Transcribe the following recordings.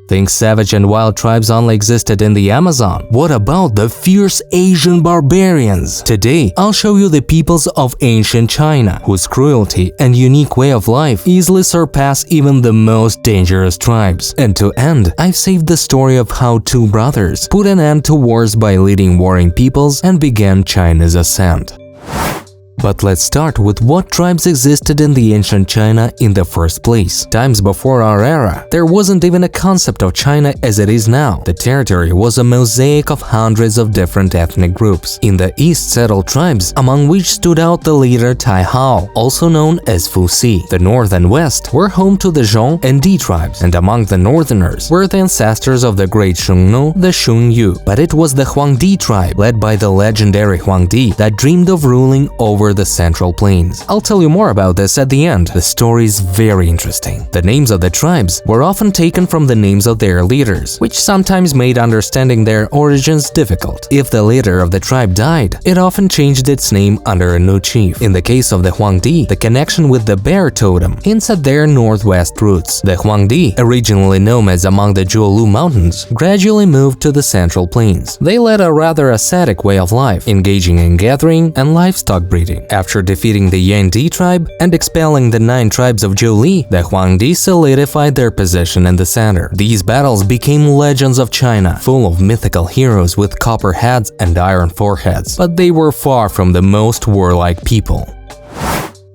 Think savage and wild tribes only existed in the Amazon? What about the fierce Asian barbarians? Today, I'll show you the peoples of ancient China, whose cruelty and unique way of life easily surpass even the most dangerous tribes. And to end, I've saved the story of how two brothers put an end to wars by leading warring peoples and began China's ascent. But let's start with what tribes existed in the ancient China in the first place. Times before our era, there wasn't even a concept of China as it is now. The territory was a mosaic of hundreds of different ethnic groups. In the east settled tribes, among which stood out the leader Tai Hao, also known as Fuxi. The north and west were home to the Zhong and Di tribes, and among the northerners were the ancestors of the great Zhonguo, the Xunyu. But it was the Huandi tribe, led by the legendary Huandi, that dreamed of ruling over the Central Plains. I'll tell you more about this at the end. The story is very interesting. The names of the tribes were often taken from the names of their leaders, which sometimes made understanding their origins difficult. If the leader of the tribe died, it often changed its name under a new chief. In the case of the Huangdi, the connection with the bear totem hints at their northwest roots. The Huangdi, originally nomads among the Zhuolu Mountains, gradually moved to the Central Plains. They led a rather ascetic way of life, engaging in gathering and livestock breeding. After defeating the Yandi tribe and expelling the 9 tribes of Zhou, the Huangdi solidified their position in the center. These battles became legends of China, full of mythical heroes with copper heads and iron foreheads. But they were far from the most warlike people.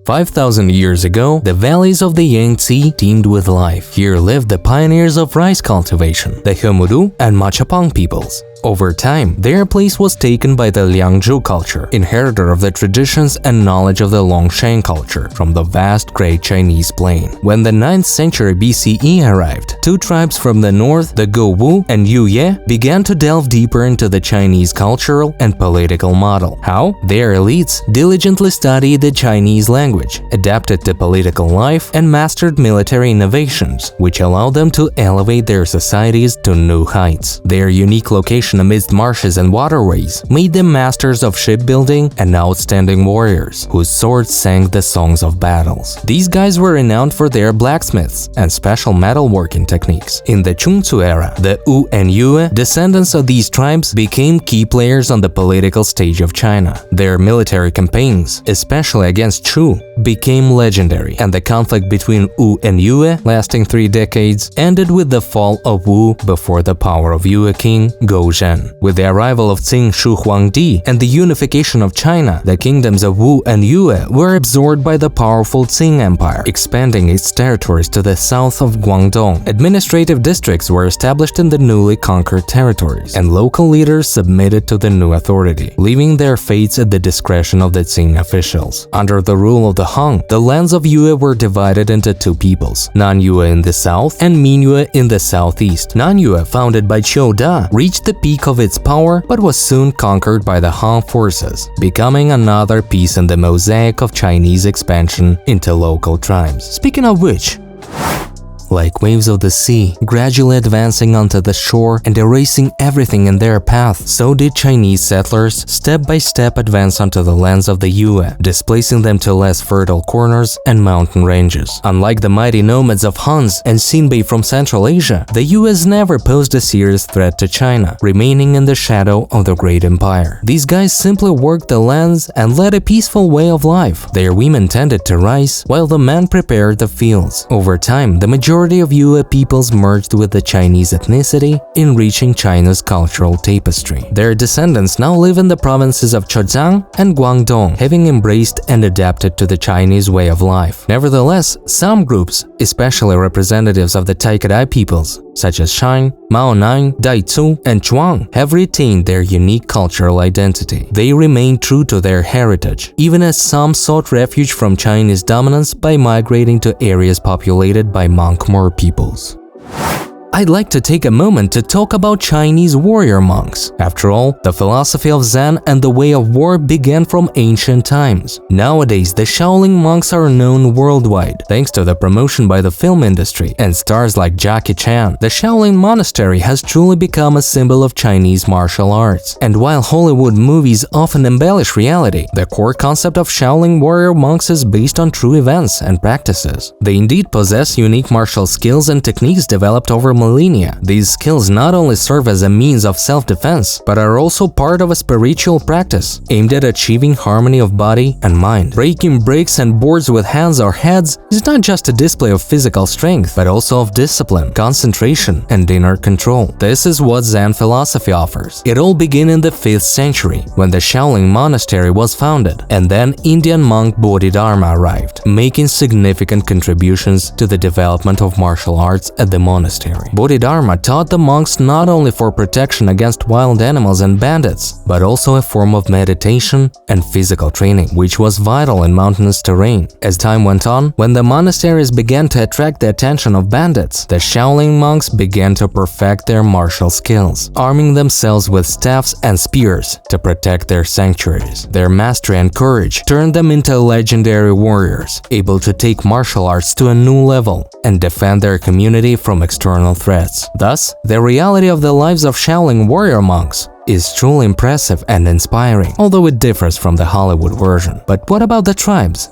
5,000 years ago, the valleys of the Yangtze teemed with life. Here lived the pioneers of rice cultivation, the Hemudu and Machapang peoples. Over time, their place was taken by the Liangzhu culture, inheritor of the traditions and knowledge of the Longshan culture from the vast Great Chinese Plain. When the 9th century BCE arrived, 2 tribes from the north, the Gouwu and Yuye, began to delve deeper into the Chinese cultural and political model. How? Their elites diligently studied the Chinese language, adapted to political life, and mastered military innovations, which allowed them to elevate their societies to new heights. Their unique location amidst marshes and waterways made them masters of shipbuilding and outstanding warriors, whose swords sang the songs of battles. These guys were renowned for their blacksmiths and special metalworking techniques. In the Chungzu era, the Wu and Yue, descendants of these tribes, became key players on the political stage of China. Their military campaigns, especially against Chu, became legendary, and the conflict between Wu and Yue, lasting 3 decades, ended with the fall of Wu before the power of Yue king Gouzhen. With the arrival of Qing Shu Huangdi and the unification of China, the kingdoms of Wu and Yue were absorbed by the powerful Qing Empire, expanding its territories to the south of Guangdong. Administrative districts were established in the newly conquered territories, and local leaders submitted to the new authority, leaving their fates at the discretion of the Qing officials. Under the rule of the Han, the lands of Yue were divided into 2 peoples, Nan-Yue in the south and Min-Yue in the southeast. Nan-Yue, founded by Qiu Da, reached the peak of its power but was soon conquered by the Han forces, becoming another piece in the mosaic of Chinese expansion into local tribes. Speaking of which, like waves of the sea, gradually advancing onto the shore and erasing everything in their path, so did Chinese settlers step by step advance onto the lands of the Yue, displacing them to less fertile corners and mountain ranges. Unlike the mighty nomads of Huns and Xinbei from Central Asia, the Yues never posed a serious threat to China, remaining in the shadow of the great empire. These guys simply worked the lands and led a peaceful way of life. Their women tended to rice, while the men prepared the fields. Over time, the majority of Yue peoples merged with the Chinese ethnicity, enriching China's cultural tapestry. Their descendants now live in the provinces of Zhejiang and Guangdong, having embraced and adapted to the Chinese way of life. Nevertheless, some groups, especially representatives of the Taikadai peoples, such as Shan, Maonan, Daizu, and Zhuang, have retained their unique cultural identity. They remain true to their heritage, even as some sought refuge from Chinese dominance by migrating to areas populated by monk-Khmer peoples. I'd like to take a moment to talk about Chinese warrior monks. After all, the philosophy of Zen and the way of war began from ancient times. Nowadays, the Shaolin monks are known worldwide, thanks to the promotion by the film industry and stars like Jackie Chan. The Shaolin monastery has truly become a symbol of Chinese martial arts. And while Hollywood movies often embellish reality, the core concept of Shaolin warrior monks is based on true events and practices. They indeed possess unique martial skills and techniques developed over millennia. These skills not only serve as a means of self-defense, but are also part of a spiritual practice aimed at achieving harmony of body and mind. Breaking bricks and boards with hands or heads is not just a display of physical strength, but also of discipline, concentration, and inner control. This is what Zen philosophy offers. It all began in the 5th century, when the Shaolin monastery was founded, and then Indian monk Bodhidharma arrived, making significant contributions to the development of martial arts at the monastery. Bodhidharma taught the monks not only for protection against wild animals and bandits, but also a form of meditation and physical training, which was vital in mountainous terrain. As time went on, when the monasteries began to attract the attention of bandits, the Shaolin monks began to perfect their martial skills, arming themselves with staffs and spears to protect their sanctuaries. Their mastery and courage turned them into legendary warriors, able to take martial arts to a new level and defend their community from external threats. Thus, the reality of the lives of Shaolin warrior monks is truly impressive and inspiring, although it differs from the Hollywood version. But what about the tribes?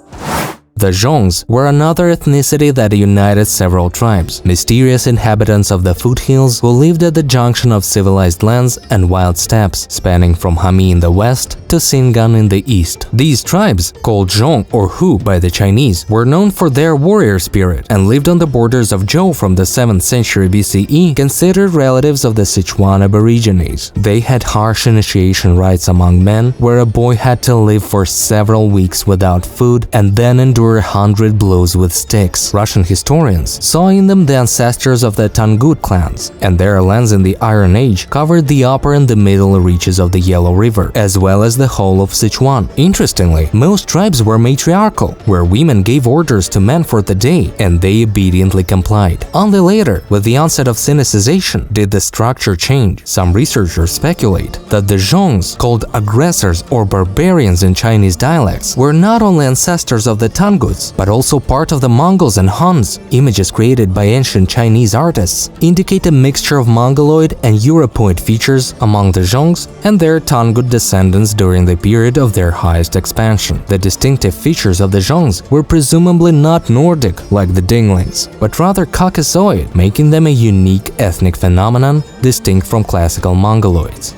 The Zhongs were another ethnicity that united several tribes, mysterious inhabitants of the foothills who lived at the junction of civilized lands and wild steppes, spanning from Hami in the west to Xingan in the east. These tribes, called Zhong or Hu by the Chinese, were known for their warrior spirit and lived on the borders of Zhou from the 7th century BCE, considered relatives of the Sichuan Aborigines. They had harsh initiation rites among men, where a boy had to live for several weeks without food and then endure 100 blows with sticks. Russian historians saw in them the ancestors of the Tangut clans, and their lands in the Iron Age covered the upper and the middle reaches of the Yellow River, as well as the whole of Sichuan. Interestingly, most tribes were matriarchal, where women gave orders to men for the day, and they obediently complied. Only later, with the onset of Sinicization, did the structure change. Some researchers speculate that the Zhongs, called aggressors or barbarians in Chinese dialects, were not only ancestors of the Tanguts, but also part of the Mongols and Huns. Images created by ancient Chinese artists indicate a mixture of Mongoloid and Europoid features among the Zhongs and their Tangut descendants during the period of their highest expansion. The distinctive features of the Zhongs were presumably not Nordic like the Dinglings, but rather Caucasoid, making them a unique ethnic phenomenon distinct from classical Mongoloids.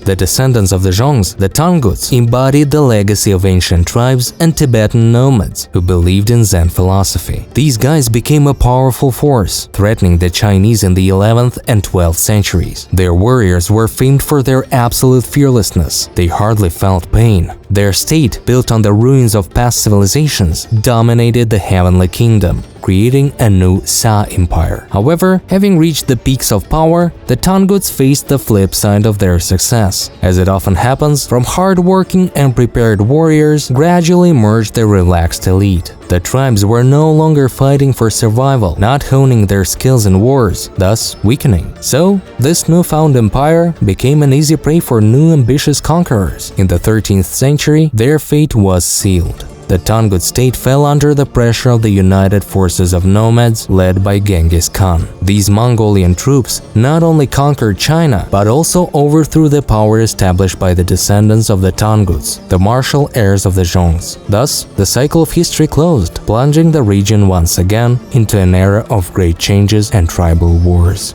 The descendants of the Zhongs, the Tanguts, embodied the legacy of ancient tribes and Tibetan nomads who believed in Zen philosophy. These guys became a powerful force, threatening the Chinese in the 11th and 12th centuries. Their warriors were famed for their absolute fearlessness. They hardly felt pain. Their state, built on the ruins of past civilizations, dominated the Heavenly Kingdom, creating a new Sa empire. However, having reached the peaks of power, the Tanguts faced the flip side of their success. As it often happens, from hard-working and prepared warriors gradually emerged the relaxed elite. The tribes were no longer fighting for survival, not honing their skills in wars, thus weakening. So, this newfound empire became an easy prey for new ambitious conquerors. In the 13th century, their fate was sealed. The Tangut state fell under the pressure of the united forces of nomads led by Genghis Khan. These Mongolian troops not only conquered China, but also overthrew the power established by the descendants of the Tanguts, the martial heirs of the Zhongs. Thus, the cycle of history closed, plunging the region once again into an era of great changes and tribal wars.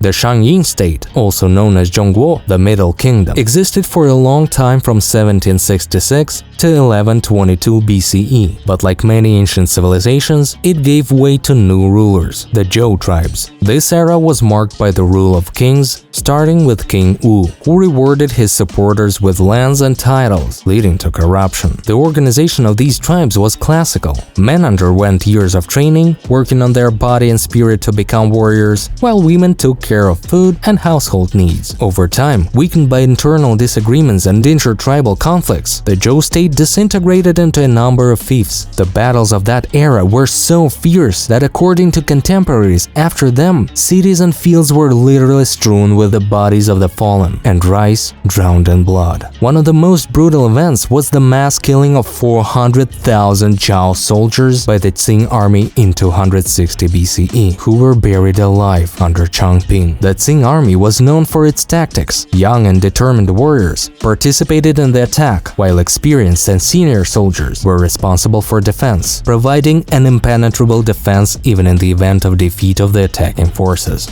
The Shangyin state, also known as Zhonguo, the Middle Kingdom, existed for a long time from 1766 to 1122 BCE, but like many ancient civilizations, it gave way to new rulers, the Zhou tribes. This era was marked by the rule of kings, starting with King Wu, who rewarded his supporters with lands and titles, leading to corruption. The organization of these tribes was classical. Men underwent years of training, working on their body and spirit to become warriors, while women took care of food and household needs. Over time, weakened by internal disagreements and inter-tribal conflicts, the Zhou state disintegrated into a number of fiefs. The battles of that era were so fierce that, according to contemporaries after them, cities and fields were literally strewn with the bodies of the fallen, and rice drowned in blood. One of the most brutal events was the mass killing of 400,000 Zhao soldiers by the Qing army in 260 BCE, who were buried alive under Changping. Qing. The Qing army was known for its tactics. Young and determined warriors participated in the attack, while experienced and senior soldiers were responsible for defense, providing an impenetrable defense even in the event of defeat of the attacking forces.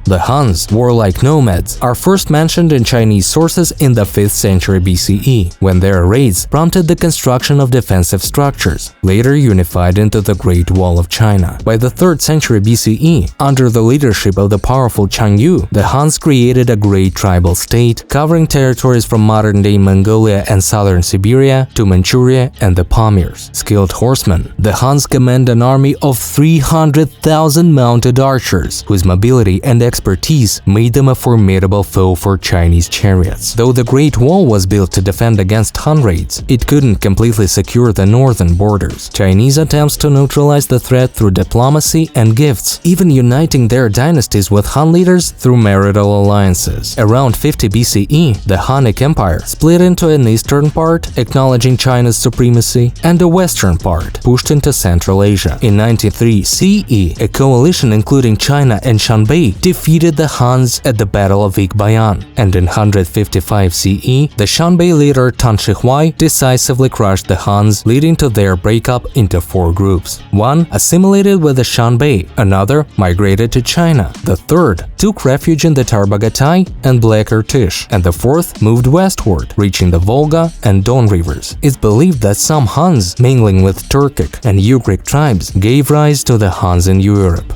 The Huns, warlike nomads, are first mentioned in Chinese sources in the 5th century BCE, when their raids prompted the construction of defensive structures, later unified into the Great Wall of China. By the 3rd century BCE, under the leadership of the powerful Changyu, the Huns created a great tribal state, covering territories from modern-day Mongolia and southern Siberia to Manchuria and the Pamirs. Skilled horsemen, the Huns command an army of 300,000 mounted archers, whose mobility and expertise made them a formidable foe for Chinese chariots. Though the Great Wall was built to defend against Hun raids, it couldn't completely secure the northern borders. Chinese attempts to neutralize the threat through diplomacy and gifts, even uniting their dynasties with Han leaders through marital alliances. Around 50 BCE, the Hunnic Empire split into an eastern part, acknowledging China's supremacy, and a western part, pushed into Central Asia. In 93 CE, a coalition including China and Shanbei defeated the Huns at the Battle of Ikbayan, and in 155 CE, the Shanbei leader Tan Shihuai decisively crushed the Huns, leading to their breakup into 4 groups. One assimilated with the Shanbei, another migrated to China, the third took refuge in the Tarbagatai and Black Irtish, and the fourth moved westward, reaching the Volga and Don rivers. It's believed that some Huns, mingling with Turkic and Ugric tribes, gave rise to the Huns in Europe.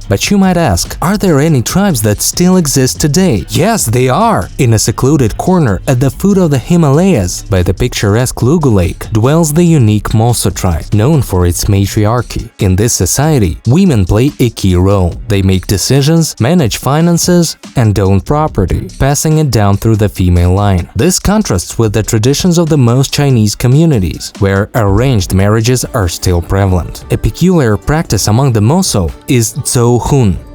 But you might ask, are there any tribes that still exist today? Yes, they are! In a secluded corner at the foot of the Himalayas, by the picturesque Lugu Lake, dwells the unique Mosuo tribe, known for its matriarchy. In this society, women play a key role. They make decisions, manage finances, and own property, passing it down through the female line. This contrasts with the traditions of the most Chinese communities, where arranged marriages are still prevalent. A peculiar practice among the Mosuo is Zhou,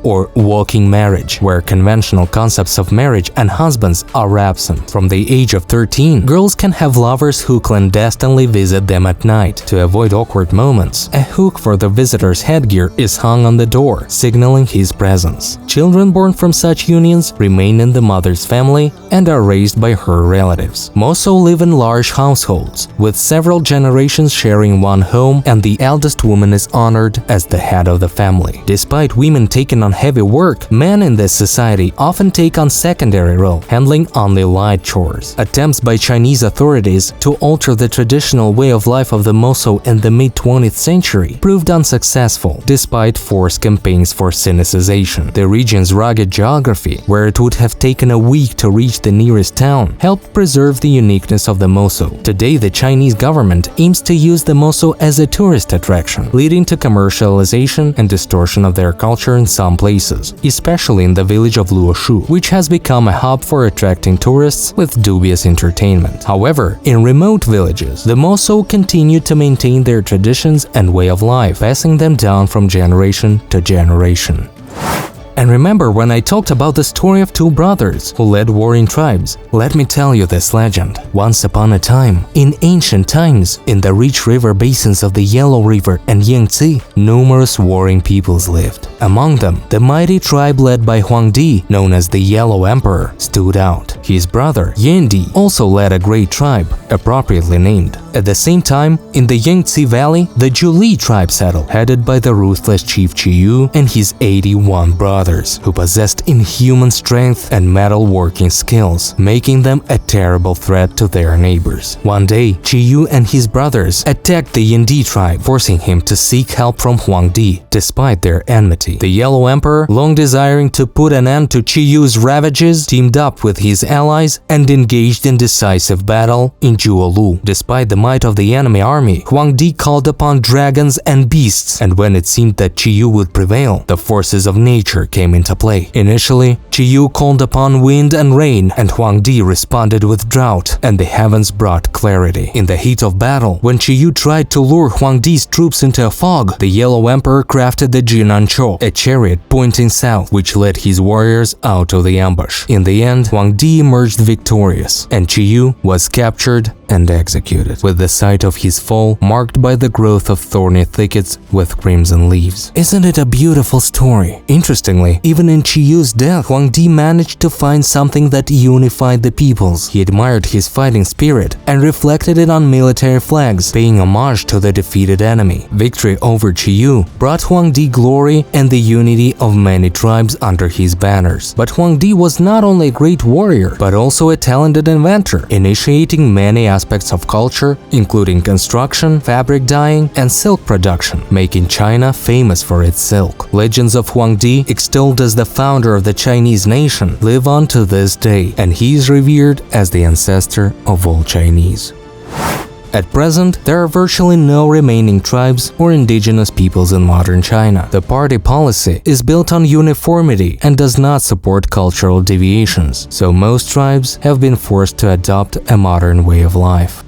or walking marriage, where conventional concepts of marriage and husbands are absent. From the age of 13, girls can have lovers who clandestinely visit them at night. To avoid awkward moments, a hook for the visitor's headgear is hung on the door, signaling his presence. Children born from such unions remain in the mother's family and are raised by her relatives. Mosuo live in large households, with several generations sharing one home, and the eldest woman is honored as the head of the family. Despite women taking on heavy work, men in this society often take on secondary role, handling only light chores. Attempts by Chinese authorities to alter the traditional way of life of the Mosuo in the mid-20th century proved unsuccessful, despite forced campaigns for Sinicization. The region's rugged geography, where it would have taken a week to reach the nearest town, helped preserve the uniqueness of the Mosuo. Today, the Chinese government aims to use the Mosuo as a tourist attraction, leading to commercialization and distortion of their culture in some places, especially in the village of Luoshu, which has become a hub for attracting tourists with dubious entertainment. However, in remote villages, the Mosuo continue to maintain their traditions and way of life, passing them down from generation to generation. And remember when I talked about the story of 2 brothers who led warring tribes? Let me tell you this legend. Once upon a time, in ancient times, in the rich river basins of the Yellow River and Yangtze, numerous warring peoples lived. Among them, the mighty tribe led by Huandi, known as the Yellow Emperor, stood out. His brother, Yandi, also led a great tribe, appropriately named. At the same time, in the Yangtze Valley, the Zhuli tribe settled, headed by the ruthless chief Qiyu and his 81 brothers, who possessed inhuman strength and metal-working skills, making them a terrible threat to their neighbors. One day, Qiyu and his brothers attacked the Yandi tribe, forcing him to seek help from Huangdi, despite their enmity. The Yellow Emperor, long desiring to put an end to Qiyu's ravages, teamed up with his allies and engaged in decisive battle in Zhuolu. Despite the might of the enemy army, Huangdi called upon dragons and beasts, and when it seemed that Qiyu would prevail, the forces of nature came into play. Initially, Qiyu called upon wind and rain, and Huangdi responded with drought, and the heavens brought clarity. In the heat of battle, when Qiyu tried to lure Huangdi's troops into a fog, the Yellow Emperor crafted the Jinanqiu, a chariot pointing south, which led his warriors out of the ambush. In the end, Huangdi emerged victorious, and Qiyu was captured and executed, with the site of his fall marked by the growth of thorny thickets with crimson leaves. Isn't it a beautiful story? Interestingly, even in Qiyu's death, Huangdi managed to find something that unified the peoples. He admired his fighting spirit and reflected it on military flags, paying homage to the defeated enemy. Victory over Qiyu brought Huangdi glory and the unity of many tribes under his banners. But Huangdi was not only a great warrior, but also a talented inventor, initiating many aspects of culture, including construction, fabric dyeing, and silk production, making China famous for its silk. Legends of Huangdi, extolled as the founder of the Chinese nation, live on to this day, and he is revered as the ancestor of all Chinese. At present, there are virtually no remaining tribes or indigenous peoples in modern China. The party policy is built on uniformity and does not support cultural deviations, so most tribes have been forced to adopt a modern way of life.